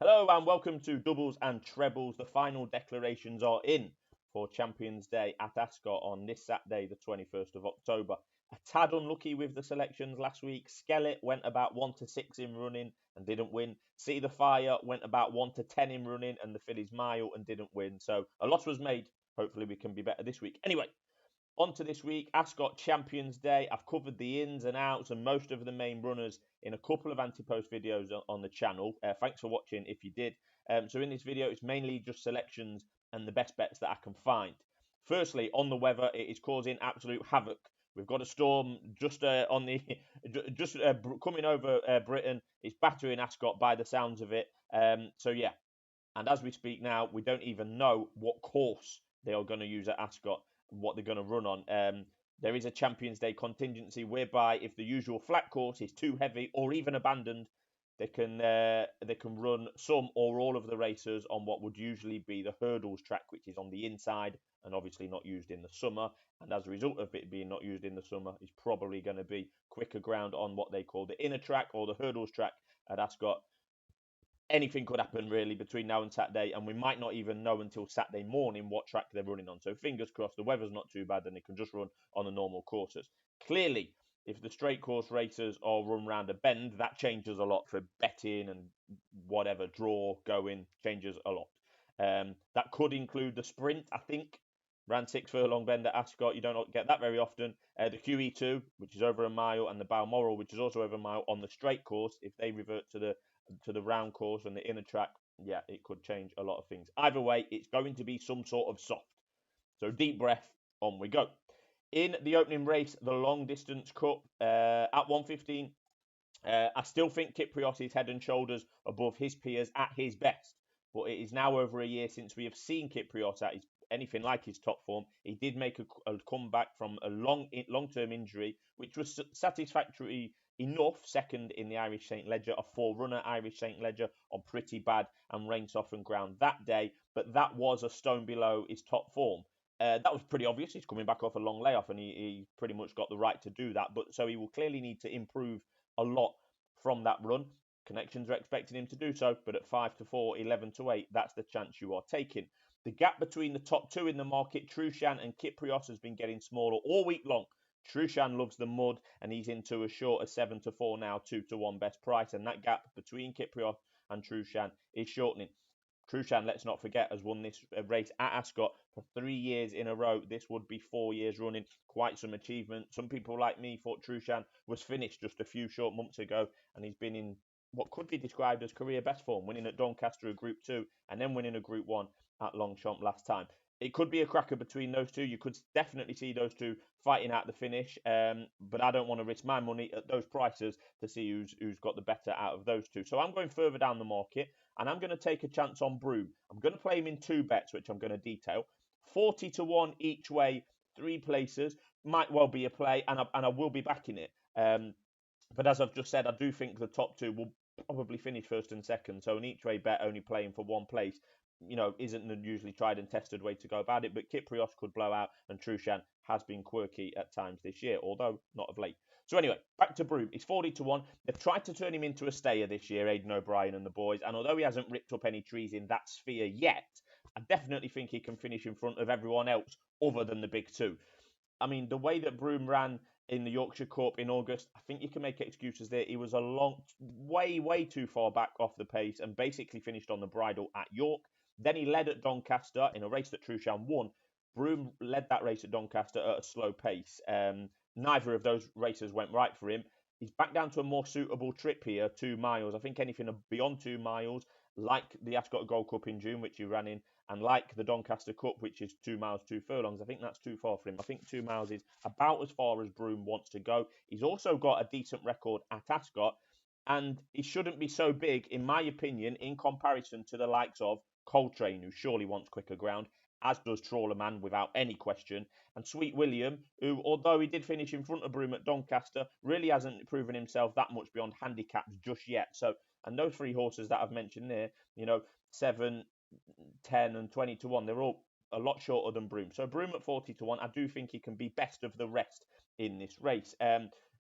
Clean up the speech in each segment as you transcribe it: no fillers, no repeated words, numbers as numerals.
Hello and welcome to Doubles and Trebles. The final declarations are in for Champions Day at Ascot on this Saturday, the 21st of October. A tad unlucky with the selections last week. Skellet went about 1 to 6 in running and didn't win. See the Fire went about 1 to 10 in running and the Fillies Mile and didn't win. So a loss was made. Hopefully we can be better this week. Anyway, on to this week, Ascot Champions Day. I've covered the ins and outs and most of the main runners in a couple of anti-post videos on the channel. Thanks for watching if you did. So in this video, it's mainly just selections and the best bets that I can find. Firstly, on the weather, it is causing absolute havoc. We've got a storm just on the coming over Britain. It's battering Ascot by the sounds of it. So yeah, and as we speak now, we don't even know what course they are going to use at Ascot, what they're going to run on. There is a Champions Day contingency whereby if the usual flat course is too heavy or even abandoned, they can run some or all of the races on what would usually be the hurdles track, which is on the inside and obviously not used in the summer. And as a result of it being not used in the summer, is probably going to be quicker ground on what they call the inner track or the hurdles track at Ascot. Anything could happen really between now and Saturday, and we might not even know until Saturday morning what track they're running on. So fingers crossed, the weather's not too bad, and they can just run on the normal courses. Clearly, if the straight course races are run round a bend, that changes a lot for betting and whatever draw going changes a lot. That could include the sprint, I think. Ran 6 furlong bend at Ascot. You don't get that very often. The QE2, which is over a mile, and the Balmoral, which is also over a mile on the straight course. If they revert to the round course and the inner track, yeah, it could change a lot of things. Either way, it's going to be some sort of soft. So deep breath, on we go. In the opening race, the long distance cup at 1:15, I still think Kyprios is head and shoulders above his peers at his best. But it is now over a year since we have seen Kyprios at anything like his top form. He did make a comeback from a long-term injury, which was satisfactory enough, second in the Irish St. Leger, a forerunner Irish St. Leger on pretty bad and rain-softened ground that day, but that was a stone below his top form. That was pretty obvious. He's coming back off a long layoff, and he pretty much got the right to do that. But so he will clearly need to improve a lot from that run. Connections are expecting him to do so, but at 5 to 4, 11 to 8, that's the chance you are taking. The gap between the top two in the market, Trueshan and Kyprios, has been getting smaller all week long. Trueshan loves the mud, and he's into as short as 7 to 4 now, 2 to 1 best price, and that gap between Kyprios and Trueshan is shortening. Trueshan, let's not forget, has won this race at Ascot for 3 years in a row. This would be 4 years running. Quite some achievement. Some people like me thought Trueshan was finished just a few short months ago, and he's been in what could be described as career best form, winning at Doncaster a Group 2 and then winning a Group 1 at Longchamp last time. It could be a cracker between those two. You could definitely see those two fighting out the finish, but I don't want to risk my money at those prices to see who's got the better out of those two. So I'm going further down the market, and I'm going to take a chance on Broome. I'm going to play him in 2 bets, which I'm going to detail. 40 to 1 each way, 3 places. Might well be a play, and I will be backing it. But as I've just said, I do think the top 2 will probably finish first and second. So an each way bet only playing for 1 place, isn't the usually tried and tested way to go about it. But Kyprios could blow out, and Trueshan has been quirky at times this year, although not of late. So anyway, back to Broome. He's 40 to 1. They've tried to turn him into a stayer this year, Aidan O'Brien and the boys. And although he hasn't ripped up any trees in that sphere yet, I definitely think he can finish in front of everyone else other than the big 2. I mean, the way that Broome ran in the Yorkshire Cup in August, I think you can make excuses there. He was way too far back off the pace and basically finished on the bridle at York. Then he led at Doncaster in a race that Trueshan won. Broome led that race at Doncaster at a slow pace. Neither of those races went right for him. He's back down to a more suitable trip here, 2 miles. I think anything beyond 2 miles, like the Ascot Gold Cup in June, which he ran in, and like the Doncaster Cup, which is 2 miles, 2 furlongs, I think that's too far for him. I think 2 miles is about as far as Broome wants to go. He's also got a decent record at Ascot, and he shouldn't be so big, in my opinion, in comparison to the likes of Coltrane, who surely wants quicker ground, as does Trawlerman without any question, and Sweet William, who, although he did finish in front of Broome at Doncaster, really hasn't proven himself that much beyond handicaps just yet. So, and those 3 horses that I've mentioned there, 7, 10 and 20 to 1, they're all a lot shorter than Broome. So Broome at 40 to 1, I do think he can be best of the rest in this race.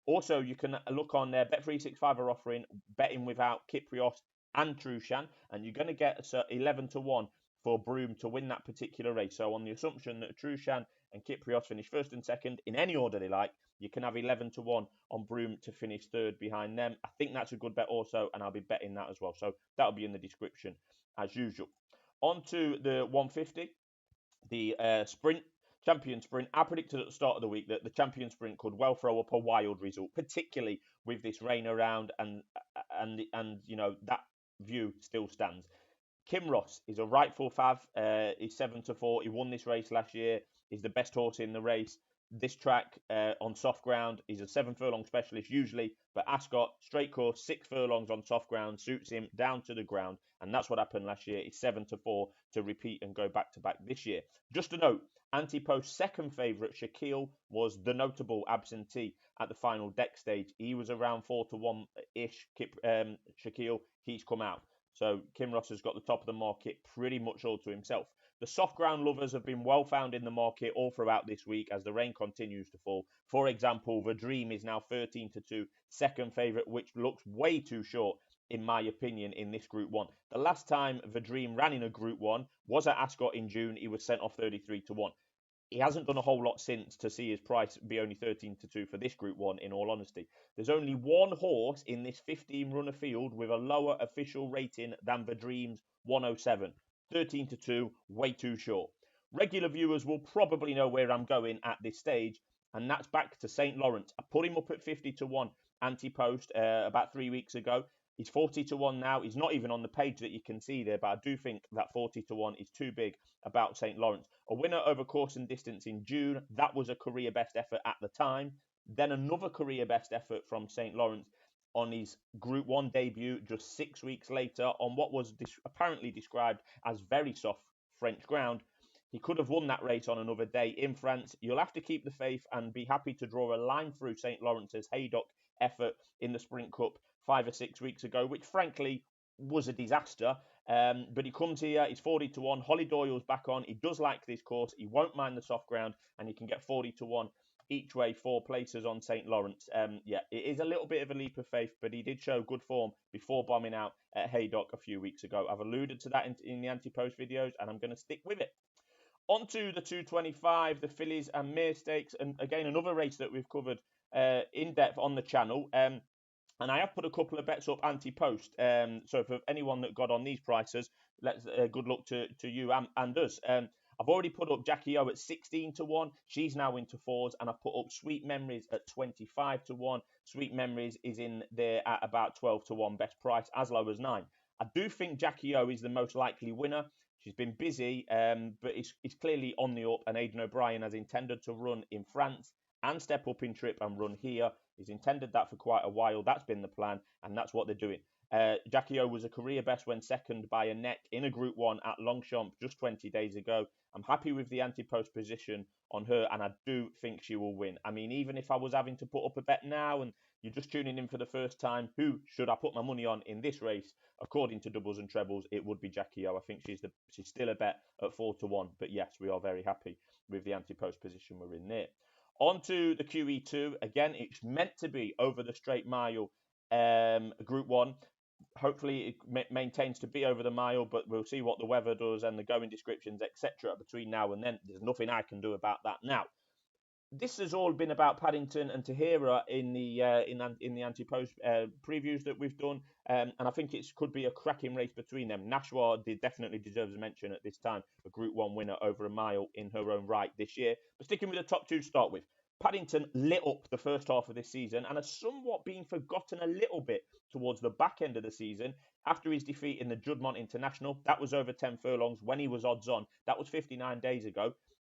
Also, you can look on Bet365 are offering betting without Kyprios and Trueshan, and you're going to get 11 to 1 for Broome to win that particular race. So on the assumption that Trueshan and Kyprios finish first and second in any order they like, you can have 11 to 1 on Broome to finish third behind them. I think that's a good bet also, and I'll be betting that as well. So that'll be in the description as usual. On to the 150, the sprint. Champion Sprint. I predicted at the start of the week that the Champion Sprint could well throw up a wild result, particularly with this rain around, and you know that view still stands. Kinross is a rightful fav. He's 7 to 4. He won this race last year. He's the best horse in the race. This track on soft ground, he's a 7 furlong specialist usually, but Ascot, straight course, 6 furlongs on soft ground, suits him down to the ground, and that's what happened last year. He's 7 to 4 to repeat and go back to back this year. Just a note, Anti-Post's second favourite, Shaquille, was the notable absentee at the final deck stage. He was around 4 to 1-ish. Shaquille, he's come out. So Kinross has got the top of the market pretty much all to himself. The soft ground lovers have been well found in the market all throughout this week as the rain continues to fall. For example, The Dream is now 13 to 2, second favourite, which looks way too short, in my opinion, in this Group 1. The last time The Dream ran in a Group 1 was at Ascot in June. He was sent off 33 to 1. He hasn't done a whole lot since to see his price be only 13 to 2 for this Group 1, in all honesty. There's only one horse in this 15-runner field with a lower official rating than The Dream's 107. 13 to 2, way too short. Regular viewers will probably know where I'm going at this stage, and that's back to St. Lawrence. I put him up at 50 to 1 Anti-Post about 3 weeks ago. He's 40 to 1 now. He's not even on the page that you can see there, but I do think that 40 to 1 is too big about St. Lawrence. A winner over course and distance in June. That was a career best effort at the time. Then another career best effort from St. Lawrence on his Group 1 debut just 6 weeks later on what was apparently described as very soft French ground. He could have won that race on another day in France. You'll have to keep the faith and be happy to draw a line through St. Lawrence's Haydock effort in the Sprint Cup 5 or 6 weeks ago, which frankly was a disaster. But he comes here, he's 40 to 1. Holly Doyle's back on. He does like this course. He won't mind the soft ground, and he can get 40 to 1 each way, 4 places on St. Lawrence. Yeah, it is a little bit of a leap of faith, but he did show good form before bombing out at Haydock a few weeks ago. I've alluded to that in the Anti-Post videos, and I'm going to stick with it. On to the 225, the Fillies and Mere Stakes, and again, another race that we've covered in depth on the channel. And I have put a couple of bets up Anti-Post. So for anyone that got on these prices, let's good luck to you and us. I've already put up Jackie O at 16 to 1. She's now into 4s. And I've put up Sweet Memories at 25 to 1. Sweet Memories is in there at about 12 to 1 best price, as low as 9. I do think Jackie O is the most likely winner. She's been busy, but it's clearly on the up. And Aidan O'Brien has intended to run in France and step up in trip and run here. He's intended that for quite a while. That's been the plan, and that's what they're doing. Jackie O was a career best when second by a neck in a Group 1 at Longchamp just 20 days ago. I'm happy with the Anti-Post position on her, and I do think she will win. I mean, even if I was having to put up a bet now and you're just tuning in for the first time, who should I put my money on in this race? According to doubles and trebles, it would be Jackie O. I think she's still a bet at 4 to 1, but yes, we are very happy with the Anti-Post position we're in there. On to the QE2. Again, it's meant to be over the straight mile Group 1. Hopefully it maintains to be over the mile, but we'll see what the weather does and the going descriptions, etc. between now and then. There's nothing I can do about that now. This has all been about Paddington and Tahiyra in the Anti-Post previews that we've done, and I think it could be a cracking race between them. Nashwa definitely deserves a mention at this time, a Group 1 winner over a mile in her own right this year. But sticking with the top 2 to start with, Paddington lit up the first half of this season and has somewhat been forgotten a little bit towards the back end of the season after his defeat in the Juddmonte International. That was over 10 furlongs when he was odds on. That was 59 days ago.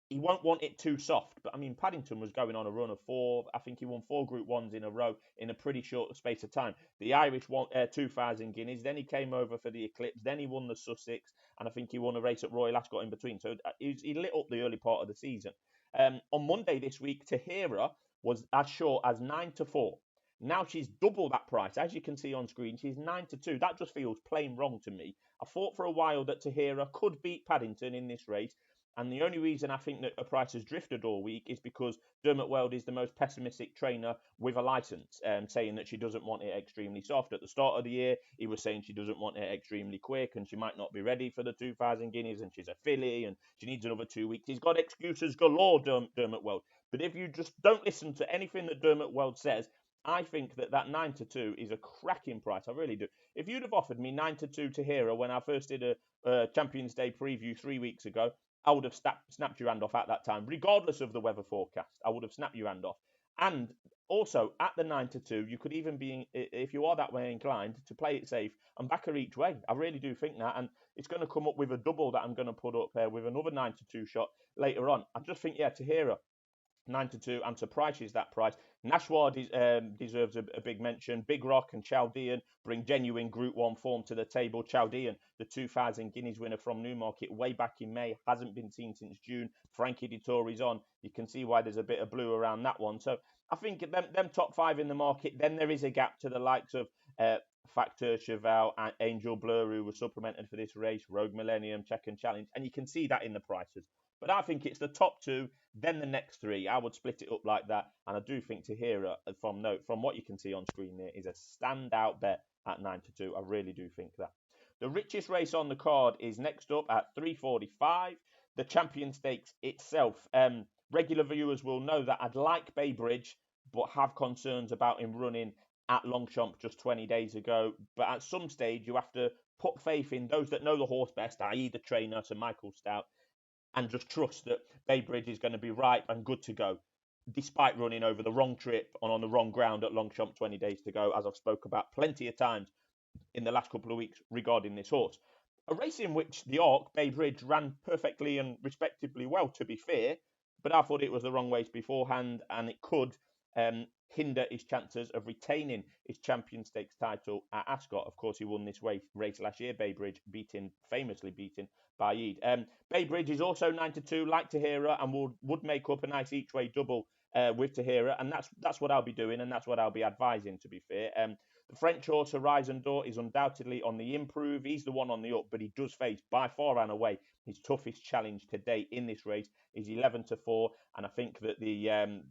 He won't want it too soft, but I mean, Paddington was going on a run of 4. I think he won 4 Group 1s in a row in a pretty short space of time. The Irish won 2,000 guineas, then he came over for the Eclipse, then he won the Sussex, and I think he won a race at Royal Ascot in between. So he lit up the early part of the season. On Monday this week, Tahiyra was as short as 9 to 4. Now she's double that price. As you can see on screen, she's 9 to 2. That just feels plain wrong to me. I thought for a while that Tahiyra could beat Paddington in this race. And the only reason I think that a price has drifted all week is because Dermot Weld is the most pessimistic trainer with a licence, saying that she doesn't want it extremely soft. At the start of the year, he was saying she doesn't want it extremely quick and she might not be ready for the 2,000 guineas and she's a filly and she needs another 2 weeks. He's got excuses galore, Dermot Weld. But if you just don't listen to anything that Dermot Weld says, I think that 9 to 2 is a cracking price. I really do. If you'd have offered me 9 to 2 Tahiyra when I first did a Champions Day preview 3 weeks ago, I would have snapped your hand off at that time, regardless of the weather forecast. I would have snapped your hand off. And also, at the 9 to 2, you could even be, if you are that way inclined, to play it safe and back her each way. I really do think that. And it's going to come up with a double that I'm going to put up with another 9 to 2 shot later on. I just think, Tahiyra, 9 to 2. I'm surprised she's that price. Nashwa deserves a big mention. Big Rock and Chaldean bring genuine Group 1 form to the table. Chaldean, the 2,000 guineas winner from Newmarket way back in May, hasn't been seen since June. Frankie Dettori's on. You can see why there's a bit of blue around that one. So I think them top 5 in the market, then there is a gap to the likes of Factor, Cheval, and Angel Blur, who was supplemented for this race, Rogue Millennium, Check and Challenge, and you can see that in the prices. But I think it's the top 2, then the next 3. I would split it up like that. And I do think Tahiyra, from what you can see on screen there, is a standout bet at 9 to 2. I really do think that. The richest race on the card is next up at 3:45, the Champion Stakes itself. Regular viewers will know that I'd like Baybridge, but have concerns about him running at Longchamp just 20 days ago. But at some stage, you have to put faith in those that know the horse best, i.e. the trainer, Sir Michael Stout, and just trust that Baybridge is going to be ripe and good to go, despite running over the wrong trip and on the wrong ground at Longchamp 20 days to go, as I've spoke about plenty of times in the last couple of weeks regarding this horse. A race in which the Arc, Baybridge, ran perfectly and respectably well, to be fair, but I thought it was the wrong race beforehand, and it could hinder his chances of retaining his Champion Stakes title at Ascot. Of course, he won this race last year, Baybridge, famously beaten by Eid. Baybridge is also 9 to 2, like Tahiyra, and would make up a nice each-way double with Tahiyra, and that's what I'll be doing, and that's what I'll be advising, to be fair. The French horse Horizon Door is undoubtedly on the improve. He's the one on the up, but he does face by far and away his toughest challenge to date in this race. He's 11 to 4, and I think that the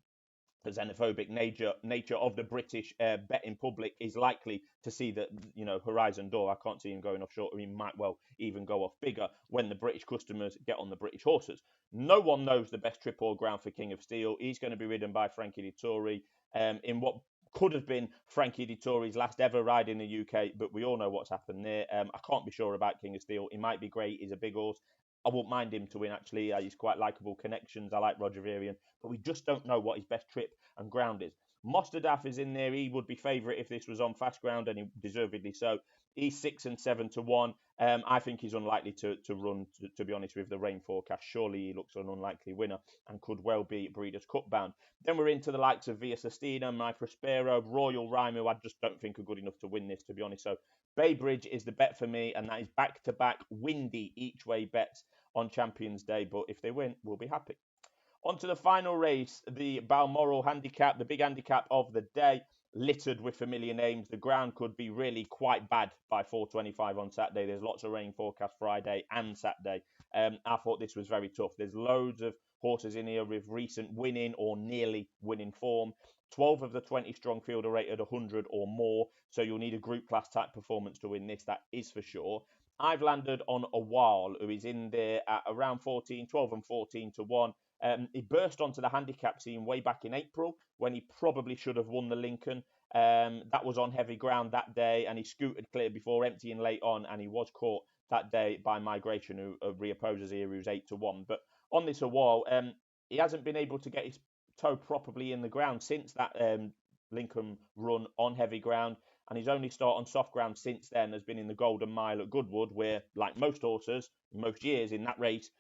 xenophobic nature of the British betting public is likely to see that, Horizon Door, I can't see him going off short, or he might well even go off bigger when the British customers get on the British horses. No one knows the best trip or ground for King of Steel. He's going to be ridden by Frankie Dettori in what could have been Frankie Dettori's last ever ride in the UK, but we all know what's happened there. I can't be sure about King of Steel. He might be great. He's a big horse. I wouldn't mind him to win, actually. He's quite likeable connections. I like Roger Varian, but we just don't know what his best trip and ground is. Mostadaf is in there. He would be favourite if this was on fast ground, and he deservedly so. He's 6 and 7 to 1. I think he's unlikely to run, to be honest, with the rain forecast. Surely he looks an unlikely winner and could well be Breeders' Cup bound. Then we're into the likes of Via Sestina, My Prospero, Royal Rhyme, who I just don't think are good enough to win this, to be honest. So Baybridge is the bet for me, and that is back-to-back windy each-way bets on Champions Day. But if they win, we'll be happy. On to the final race, the Balmoral Handicap, the big handicap of the day, littered with familiar names. The ground could be really quite bad by 4:25 on Saturday. There's lots of rain forecast Friday and Saturday. I thought this was very tough. There's loads of horses in here with recent winning or nearly winning form. 12 of the 20 strong field are rated 100 or more, so you'll need a group class type performance to win this, that is for sure. I've landed on Awaal, who is in there at around 12 and 14 to 1. He burst onto the handicap scene way back in April when he probably should have won the Lincoln. That was on heavy ground that day, and he scooted clear before emptying late on, and he was caught that day by Migration, who reopposes here, who's 8 to 1. But on this Awaal, he hasn't been able to get his toe properly in the ground since that Lincoln run on heavy ground, and his only start on soft ground since then has been in the Golden Mile at Goodwood, where, like most horses, most years in that race,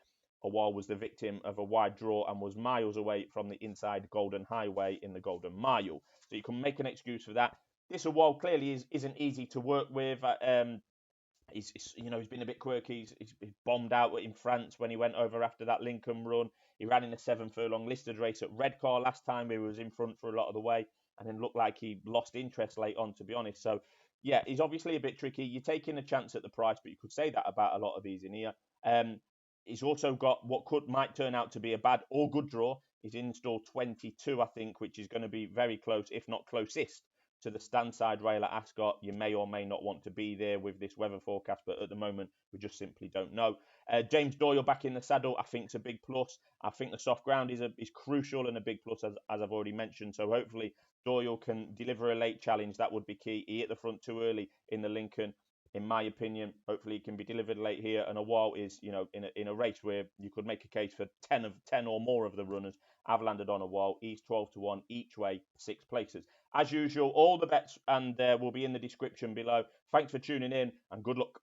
Awaal was the victim of a wide draw and was miles away from the inside Golden Highway in the Golden Mile. So you can make an excuse for that. This Awaal clearly isn't easy to work with. He's been a bit quirky. He's bombed out in France when he went over after that Lincoln run. He ran in a 7-furlong listed race at Redcar last time. He was in front for a lot of the way, and then looked like he lost interest late on, to be honest. So, yeah, he's obviously a bit tricky. You're taking a chance at the price, but you could say that about a lot of these in here. He's also got what might turn out to be a bad or good draw. He's in stall 22, I think, which is going to be very close, if not closest, to the standside rail at Ascot. You may or may not want to be there with this weather forecast, but at the moment, we just simply don't know. James Doyle back in the saddle, I think, is a big plus. I think the soft ground is crucial and a big plus, as I've already mentioned. So hopefully Doyle can deliver a late challenge. That would be key. He hit the front too early in the Lincoln, in my opinion. Hopefully, it can be delivered late here. And Awaal is, in a race where you could make a case for 10 or more of the runners. I've landed on Awaal. He's 12-1 each way, 6 places. As usual, all the bets and will be in the description below. Thanks for tuning in and good luck.